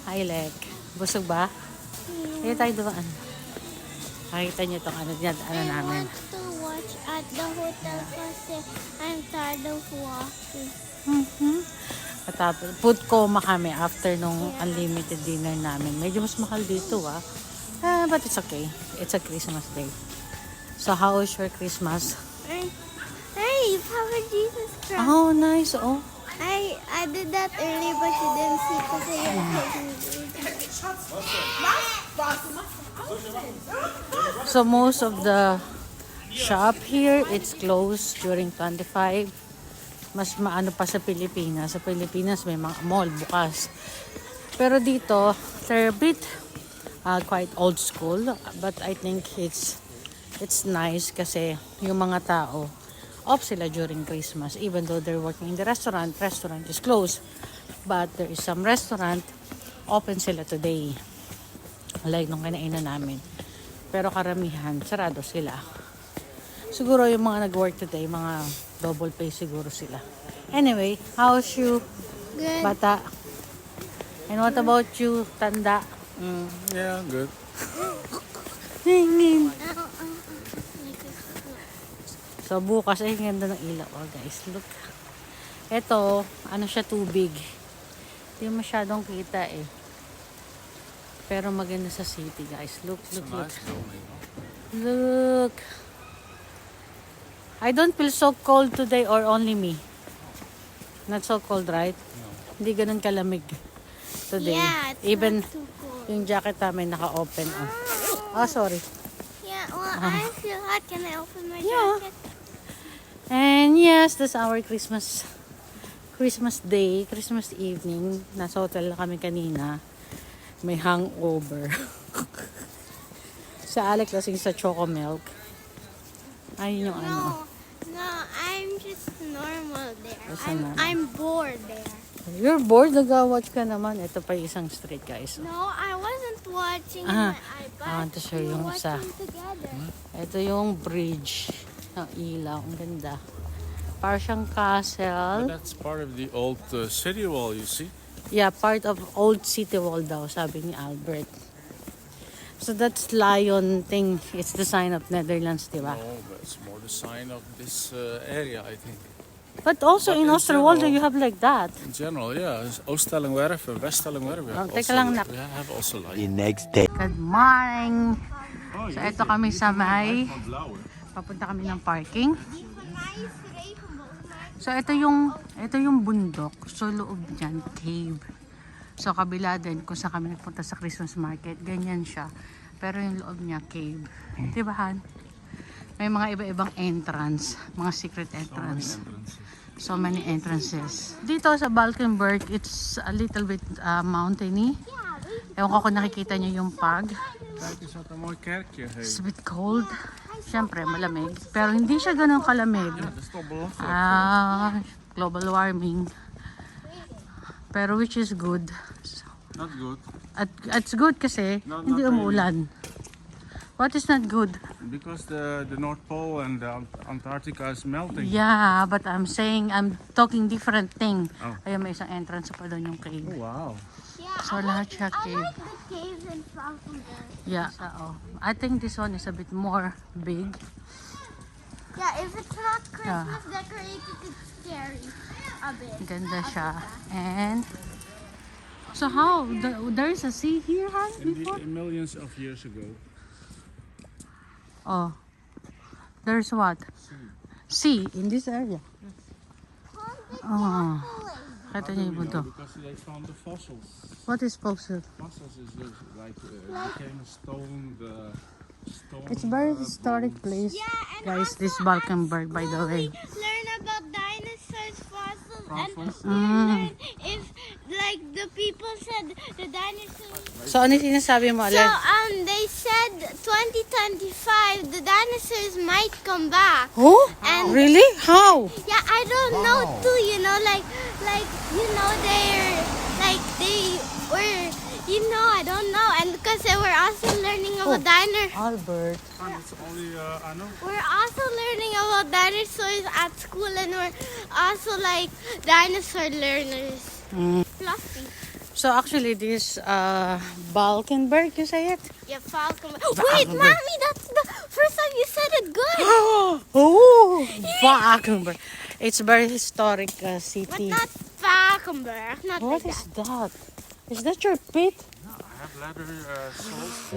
Hi, Lek. Busog ba? Kaya tayo doon. Nakita niyo itong ano namin. I want to watch at the hotel kasi I'm tired of walking. Food coma kami after nung unlimited dinner namin. Medyo mas mahal dito but it's okay. It's a Christmas day. So how was your Christmas? Hey, Papa Jesus Christ. Oh, nice. Oh. I did that earlier but you didn't see kasi you're taking So most of the shop here, it's closed during 25. Mas maano pa sa Pilipinas. Sa Pilipinas may mga mall bukas. Pero dito, they're a bit quite old school. But I think it's nice kasi yung mga tao, off sila during Christmas. Even though they're working in the restaurant is closed. But there is some restaurant, open sila today. Like nung kinainan namin. Pero karamihan, sarado sila. Siguro yung mga nag-work today, mga double pay siguro sila. Anyway, how's you, good. bata? And what about you, tanda? Yeah, good. So bukas ay ganda ng ilaw. Oh guys, look. Ito, ano siya, tubig. Hindi masyadong kita eh. Pero maganda sa city, guys. Look. Look. I don't feel so cold today, or only me. Not so cold, right? No. Hindi ganun kalamig today. Yeah, it's Even not too cold. yung jacket namin naka-open. Oh, sorry. Yeah, well, I feel hot. Can I open my Yeah. jacket? And yes, that's our Christmas day, Christmas evening. Nasa hotel na kami kanina. May hangover. Sa Alec lasing sa choco milk. Ayun yung ano. No, I'm just normal there. Basta na. I'm bored there. You're bored? Nag-watch ka naman. Ito pa yung isang street, guys. No, I wasn't watching Ah, my iPad. I want to show We yung were isa. watching together. Ito yung bridge. Ng ilaw. Ang ganda. Parang siyang castle. But that's part of the old city wall, you see? Yeah, part of old city wall daw, sabi ni Albert. So that's lion thing. It's the sign of Netherlands, di ba? No, but it's more the sign of this area, I think. But also But in in Oosterwolde, general- you have like that. In general, yeah. Oost-Stellingwerf, West-Stellingwerf. We have teka also, lang, nak. we have also The like. next day. Good morning! Oh, So ito kami sa may, Van Blauwe. papunta kami ng parking. So ito yung bundok. So loob niyan, cave. So kabila din kung saan kami nagpunta sa Christmas market, ganyan siya. Pero yung loob niya, cave. Diba, Han? May mga iba-ibang entrance, mga secret entrance. So many entrances. Dito sa Valkenburg, it's a little bit mountainy. Ewan ko kung nakikita niyo yung pag. Kijk eens wat een mooi kerkje heeft. It's a bit cold. Siyempre, malamig. Pero hindi siya ganun kalamig. Ja, dat is toch belachelijk. Global warming. Pero which is good. Not good. At it's good kasi No, hindi not really. umuulan. What is not good? Because the North Pole and the Antarctica is melting. Yeah, but I'm talking different thing. Oh. Ayun, may isang entrance pa doon yung cave. Oh, wow. Yeah, So lahat siya I cave. like the caves in Falkenberg. Yeah, I think this one is a bit more big. Yeah, if it's not Christmas decorated, it's scary a bit. Ganda siya. And so how? There is a sea here, Han? Before? Millions of years ago. Oh. There's what? Sea in this area. Oh. Kata niyo yung bundok. Because they found the fossils. What is fossil? Fossils is just like became a stone. The stone. It's very historic place. Yeah, and Guys, also this Valkenburg, by the way. learn about dinosaurs fossils Fossils? and learn if like the people said the dinosaurs. So, ano yung sinasabi mo, So Alen? they said 2025 the dinosaurs might come back. Oh? And Really? How? yeah, I don't know too. You know, like you know they were. You know, I don't know, and because they were also learning about Albert. It's only I know. we're also learning about dinosaurs at school, and we're also like dinosaur learners. Fluffy. So actually this Valkenburg, you say it? Yeah, Falcon. Wait, mommy, that's the first time you said it good. Oh, Valkenburg. It's very historic But city. not Falkenberg. Not What like is that. that? Is that your pit? I have leather soles.